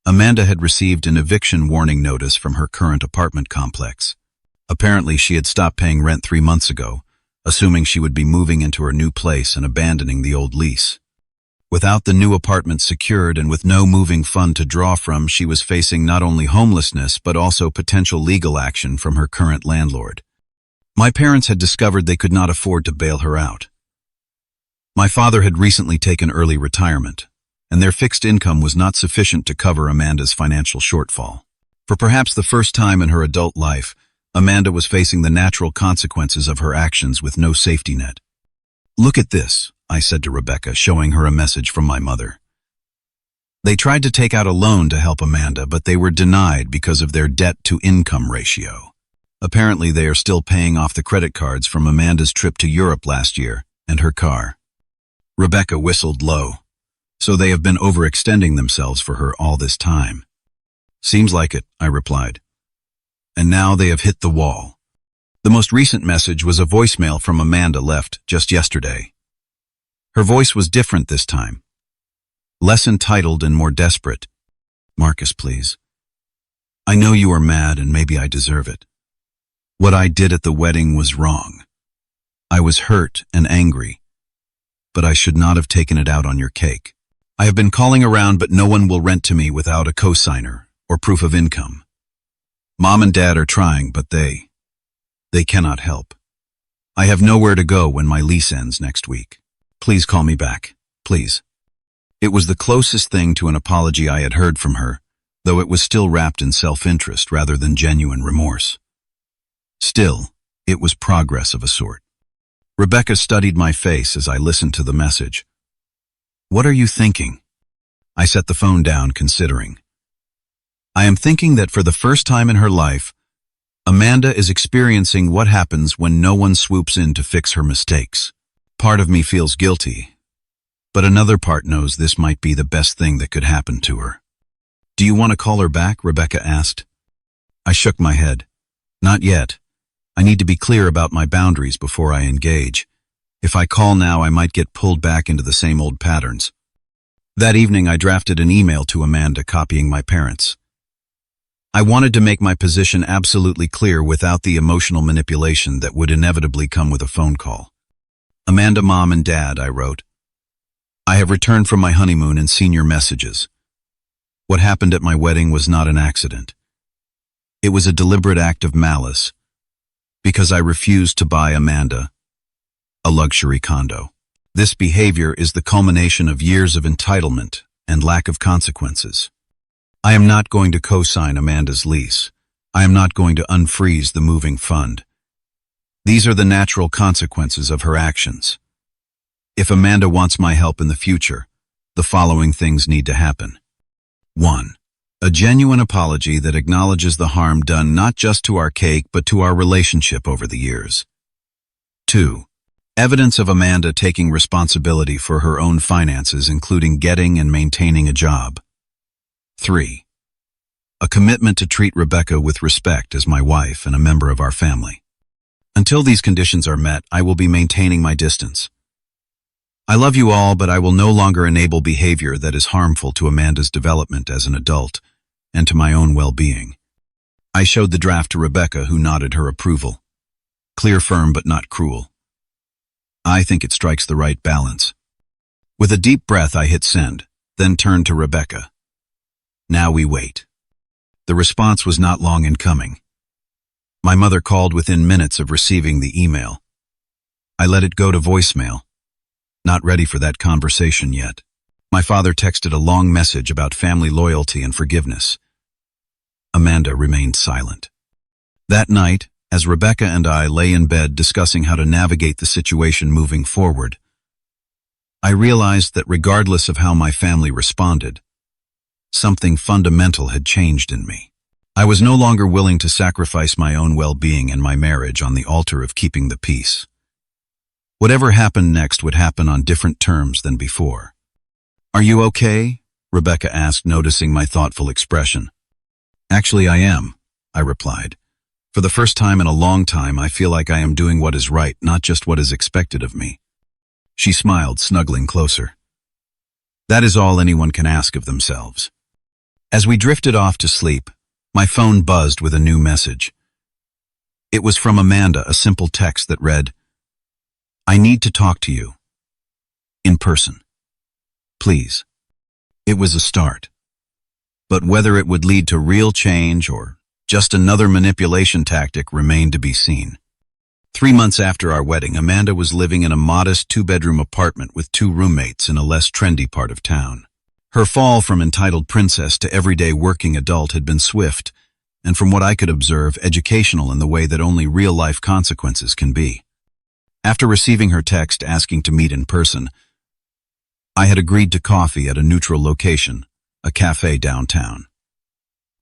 Amanda had received an eviction warning notice from her current apartment complex. Apparently, she had stopped paying rent 3 months ago, assuming she would be moving into her new place and abandoning the old lease. Without the new apartment secured and with no moving fund to draw from, she was facing not only homelessness but also potential legal action from her current landlord. My parents had discovered they could not afford to bail her out. My father had recently taken early retirement, and their fixed income was not sufficient to cover Amanda's financial shortfall. For perhaps the first time in her adult life, Amanda was facing the natural consequences of her actions with no safety net. "Look at this," I said to Rebecca, showing her a message from my mother. "They tried to take out a loan to help Amanda, but they were denied because of their debt-to-income ratio. Apparently, they are still paying off the credit cards from Amanda's trip to Europe last year and her car." Rebecca whistled low. "So they have been overextending themselves for her all this time." "Seems like it," I replied. "And now they have hit the wall." The most recent message was a voicemail from Amanda left just yesterday. Her voice was different this time, less entitled and more desperate. "Marcus, please. I know you are mad and maybe I deserve it. What I did at the wedding was wrong. I was hurt and angry, but I should not have taken it out on your cake. I have been calling around, but no one will rent to me without a cosigner or proof of income. Mom and Dad are trying, but they cannot help. I have nowhere to go when my lease ends next week. Please call me back, please." It was the closest thing to an apology I had heard from her, though it was still wrapped in self-interest rather than genuine remorse. Still, it was progress of a sort. Rebecca studied my face as I listened to the message. "What are you thinking?" I set the phone down, considering. "I am thinking that for the first time in her life, Amanda is experiencing what happens when no one swoops in to fix her mistakes. Part of me feels guilty, but another part knows this might be the best thing that could happen to her." "Do you want to call her back?" Rebecca asked. I shook my head. "Not yet. I need to be clear about my boundaries before I engage. If I call now, I might get pulled back into the same old patterns." That evening, I drafted an email to Amanda copying my parents. I wanted to make my position absolutely clear without the emotional manipulation that would inevitably come with a phone call. "Amanda, Mom, and Dad," I wrote. "I have returned from my honeymoon and seen your messages. What happened at my wedding was not an accident. It was a deliberate act of malice, because I refused to buy Amanda a luxury condo. This behavior is the culmination of years of entitlement and lack of consequences. I am not going to co-sign Amanda's lease. I am not going to unfreeze the moving fund. These are the natural consequences of her actions. If Amanda wants my help in the future, the following things need to happen. 1. A genuine apology that acknowledges the harm done not just to our cake but to our relationship over the years. 2. Evidence of Amanda taking responsibility for her own finances, including getting and maintaining a job. 3. A commitment to treat Rebecca with respect as my wife and a member of our family. Until these conditions are met, I will be maintaining my distance. I love you all, but I will no longer enable behavior that is harmful to Amanda's development as an adult and to my own well-being. I showed the draft to Rebecca, who nodded her approval. Clear, firm, but not cruel. I think it strikes the right balance. With a deep breath, I hit send, then turned to Rebecca. Now we wait. The response was not long in coming. My mother called within minutes of receiving the email. I let it go to voicemail. Not ready for that conversation yet. My father texted a long message about family loyalty and forgiveness. Amanda remained silent. That night, as Rebecca and I lay in bed discussing how to navigate the situation moving forward, I realized that regardless of how my family responded, something fundamental had changed in me. I was no longer willing to sacrifice my own well-being and my marriage on the altar of keeping the peace. Whatever happened next would happen on different terms than before. "Are you okay?" Rebecca asked, noticing my thoughtful expression. "Actually, I am," I replied. "For the first time in a long time, I feel like I am doing what is right, not just what is expected of me." She smiled, snuggling closer. That is all anyone can ask of themselves. As we drifted off to sleep, my phone buzzed with a new message. It was from Amanda, a simple text that read, "I need to talk to you. In person. Please." It was a start. But whether it would lead to real change or just another manipulation tactic remained to be seen. 3 months after our wedding, Amanda was living in a modest 2-bedroom apartment with 2 roommates in a less trendy part of town. Her fall from entitled princess to everyday working adult had been swift, and from what I could observe, educational in the way that only real-life consequences can be. After receiving her text asking to meet in person, I had agreed to coffee at a neutral location, a cafe downtown.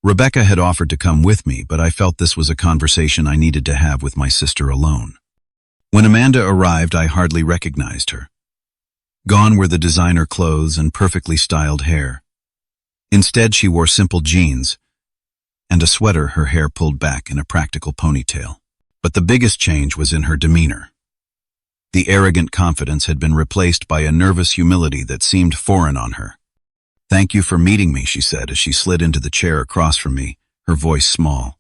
Rebecca had offered to come with me, but I felt this was a conversation I needed to have with my sister alone. When Amanda arrived, I hardly recognized her. Gone were the designer clothes and perfectly styled hair. Instead, she wore simple jeans and a sweater, her hair pulled back in a practical ponytail. But the biggest change was in her demeanor. The arrogant confidence had been replaced by a nervous humility that seemed foreign on her. "Thank you for meeting me," she said as she slid into the chair across from me, her voice small.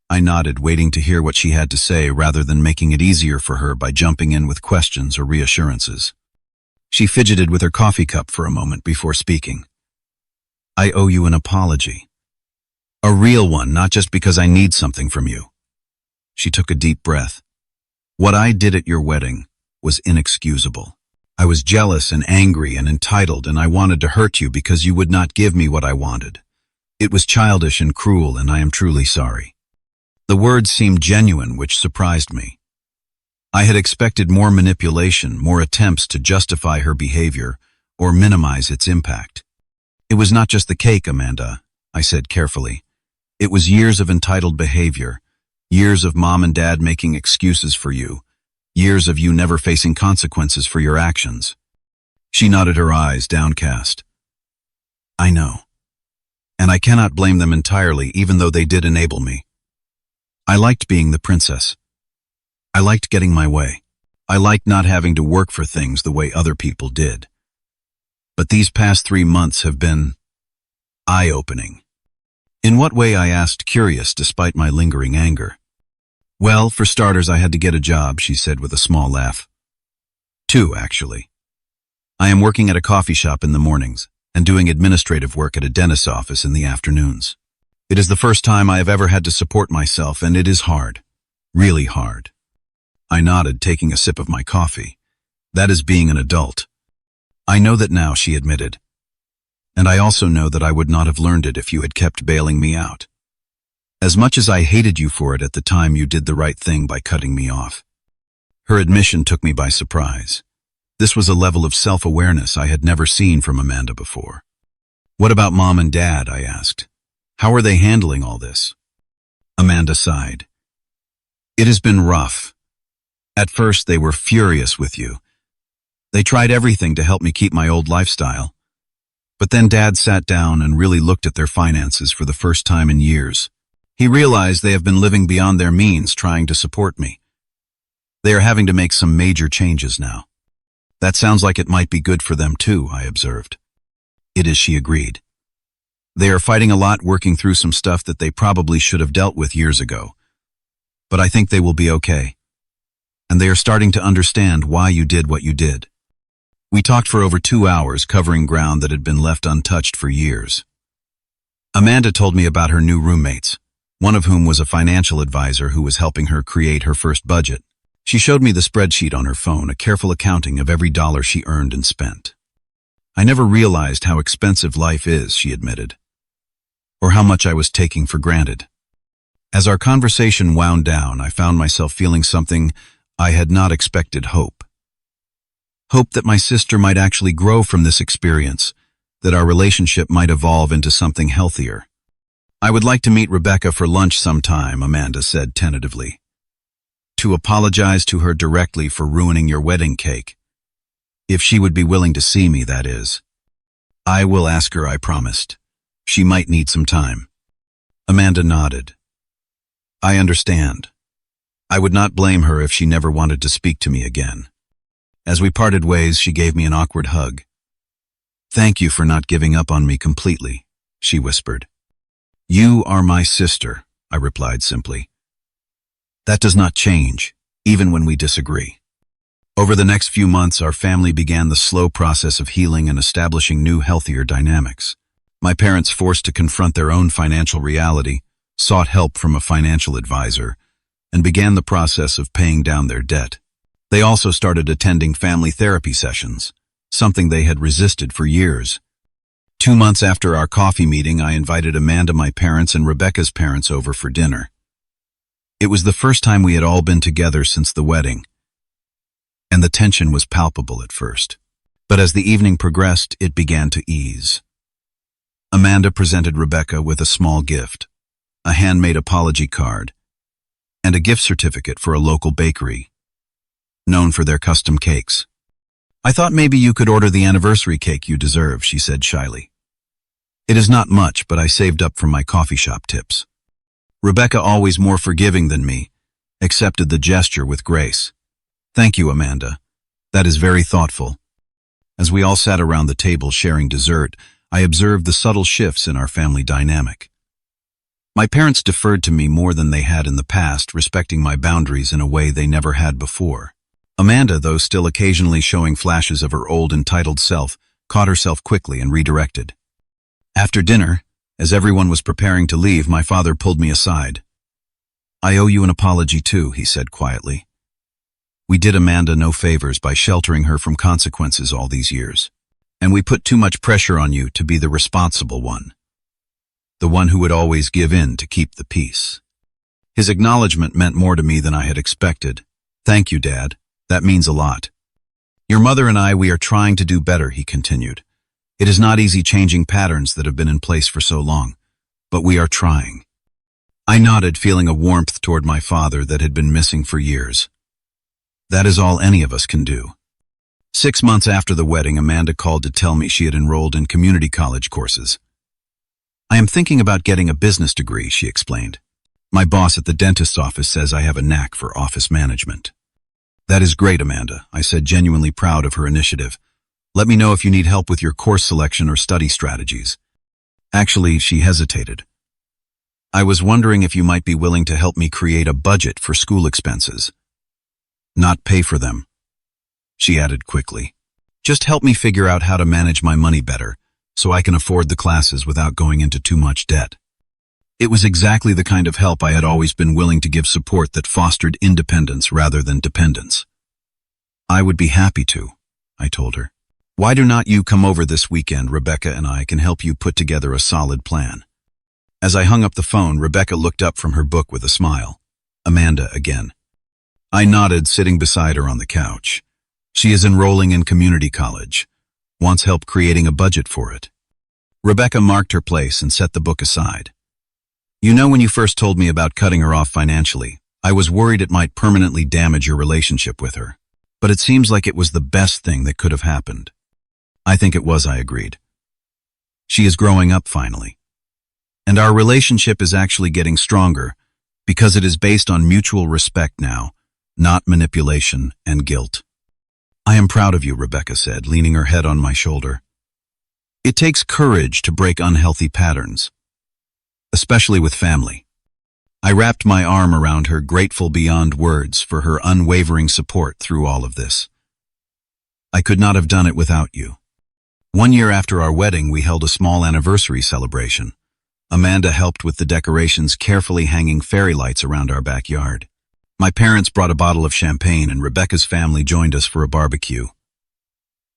I nodded, waiting to hear what she had to say rather than making it easier for her by jumping in with questions or reassurances. She fidgeted with her coffee cup for a moment before speaking. "I owe you an apology. A real one, not just because I need something from you." She took a deep breath. "What I did at your wedding was inexcusable. I was jealous and angry and entitled, and I wanted to hurt you because you would not give me what I wanted. It was childish and cruel, and I am truly sorry." The words seemed genuine, which surprised me. I had expected more manipulation, more attempts to justify her behavior or minimize its impact. "It was not just the cake, Amanda," I said carefully. "It was years of entitled behavior, years of mom and dad making excuses for you, years of you never facing consequences for your actions." She nodded, her eyes downcast. "I know. And I cannot blame them entirely, even though they did enable me. I liked being the princess. I liked getting my way. I liked not having to work for things the way other people did. But these past 3 months have been eye-opening." "In what way?" I asked, curious despite my lingering anger. "Well, for starters, I had to get a job," she said with a small laugh. 2, actually. I am working at a coffee shop in the mornings and doing administrative work at a dentist's office in the afternoons. It is the first time I have ever had to support myself, and it is hard. Really hard. I nodded, taking a sip of my coffee. "That is being an adult." "I know that now," she admitted. "And I also know that I would not have learned it if you had kept bailing me out. As much as I hated you for it at the time, you did the right thing by cutting me off." Her admission took me by surprise. This was a level of self-awareness I had never seen from Amanda before. "What about Mom and Dad?" I asked. "How are they handling all this?" Amanda sighed. "It has been rough. At first, they were furious with you. They tried everything to help me keep my old lifestyle. But then Dad sat down and really looked at their finances for the first time in years. He realized they have been living beyond their means trying to support me. They are having to make some major changes now." "That sounds like it might be good for them too," I observed. "It is," she agreed. "They are fighting a lot, working through some stuff that they probably should have dealt with years ago. But I think they will be okay. And they are starting to understand why you did what you did." We talked for over 2 hours, covering ground that had been left untouched for years. Amanda told me about her new roommates, one of whom was a financial advisor who was helping her create her first budget. She showed me the spreadsheet on her phone, a careful accounting of every dollar she earned and spent. "I never realized how expensive life is," she admitted, "or how much I was taking for granted." As our conversation wound down, I found myself feeling something I had not expected: hope. Hope that my sister might actually grow from this experience, that our relationship might evolve into something healthier. "I would like to meet Rebecca for lunch sometime," Amanda said tentatively. "To apologize to her directly for ruining your wedding cake. If she would be willing to see me, that is." "I will ask her," I promised. "She might need some time." Amanda nodded. "I understand. I would not blame her if she never wanted to speak to me again." As we parted ways, she gave me an awkward hug. "Thank you for not giving up on me completely," she whispered. "You are my sister," I replied simply. "That does not change, even when we disagree." Over the next few months, our family began the slow process of healing and establishing new, healthier dynamics. My parents, forced to confront their own financial reality, sought help from a financial advisor, and began the process of paying down their debt. They also started attending family therapy sessions, something they had resisted for years. 2 months after our coffee meeting, I invited Amanda, my parents, and Rebecca's parents over for dinner. It was the first time we had all been together since the wedding, and the tension was palpable at first. But as the evening progressed, it began to ease. Amanda presented Rebecca with a small gift, a handmade apology card, and a gift certificate for a local bakery, known for their custom cakes. "I thought maybe you could order the anniversary cake you deserve," she said shyly. "It is not much, but I saved up from my coffee shop tips." Rebecca, always more forgiving than me, accepted the gesture with grace. Thank you, Amanda. That is very thoughtful. As we all sat around the table sharing dessert, I observed the subtle shifts in our family dynamic. My parents deferred to me more than they had in the past, respecting my boundaries in a way they never had before. Amanda, though still occasionally showing flashes of her old entitled self, caught herself quickly and redirected. After dinner, as everyone was preparing to leave, my father pulled me aside. "I owe you an apology too," he said quietly. "We did Amanda no favors by sheltering her from consequences all these years, and we put too much pressure on you to be the responsible one, the one who would always give in to keep the peace." His acknowledgement meant more to me than I had expected. "Thank you, Dad. That means a lot. Your mother and I, we are trying to do better," he continued. "It is not easy changing patterns that have been in place for so long, but we are trying." I nodded, feeling a warmth toward my father that had been missing for years. That is all any of us can do. 6 months after the wedding, Amanda called to tell me she had enrolled in community college courses. "I am thinking about getting a business degree," she explained. "My boss at the dentist's office says I have a knack for office management." "That is great, Amanda," I said, genuinely proud of her initiative. "Let me know if you need help with your course selection or study strategies." Actually, she hesitated. "I was wondering if you might be willing to help me create a budget for school expenses. Not pay for them," she added quickly. "Just help me figure out how to manage my money better, so I can afford the classes without going into too much debt." It was exactly the kind of help I had always been willing to give, support that fostered independence rather than dependence. "I would be happy to," I told her. "Why do not you come over this weekend? Rebecca and I can help you put together a solid plan." As I hung up the phone, Rebecca looked up from her book with a smile. "Amanda again." I nodded, sitting beside her on the couch. "She is enrolling in community college. Wants help creating a budget for it." Rebecca marked her place and set the book aside. "You know, when you first told me about cutting her off financially, I was worried it might permanently damage your relationship with her. But it seems like it was the best thing that could have happened." "I think it was," I agreed. "She is growing up finally. And our relationship is actually getting stronger because it is based on mutual respect now, not manipulation and guilt." "I am proud of you," Rebecca said, leaning her head on my shoulder. "It takes courage to break unhealthy patterns, especially with family." I wrapped my arm around her, grateful beyond words for her unwavering support through all of this. "I could not have done it without you." 1 year after our wedding, we held a small anniversary celebration. Amanda helped with the decorations, carefully hanging fairy lights around our backyard. My parents brought a bottle of champagne, and Rebecca's family joined us for a barbecue.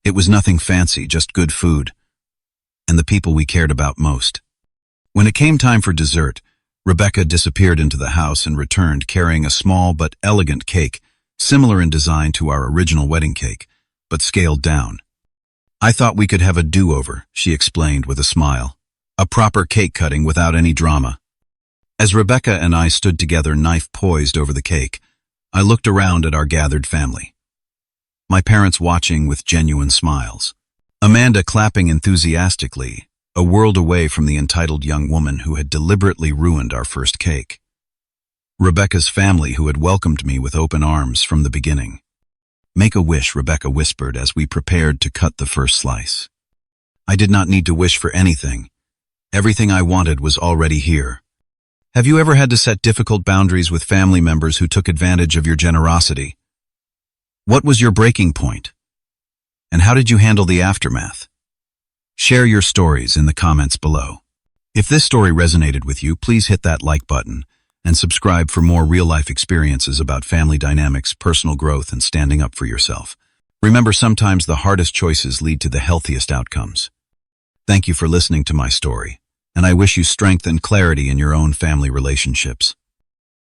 It was nothing fancy, just good food, and the people we cared about most. When it came time for dessert, Rebecca disappeared into the house and returned carrying a small but elegant cake, similar in design to our original wedding cake, but scaled down. "I thought we could have a do-over," she explained with a smile. "A proper cake cutting without any drama." As Rebecca and I stood together, knife poised over the cake, I looked around at our gathered family. My parents watching with genuine smiles. Amanda clapping enthusiastically, a world away from the entitled young woman who had deliberately ruined our first cake. Rebecca's family, who had welcomed me with open arms from the beginning. "Make a wish," Rebecca whispered as we prepared to cut the first slice. I did not need to wish for anything. Everything I wanted was already here. Have you ever had to set difficult boundaries with family members who took advantage of your generosity? What was your breaking point? And how did you handle the aftermath? Share your stories in the comments below. If this story resonated with you, please hit that like button and subscribe for more real-life experiences about family dynamics, personal growth, and standing up for yourself. Remember, sometimes the hardest choices lead to the healthiest outcomes. Thank you for listening to my story, and I wish you strength and clarity in your own family relationships.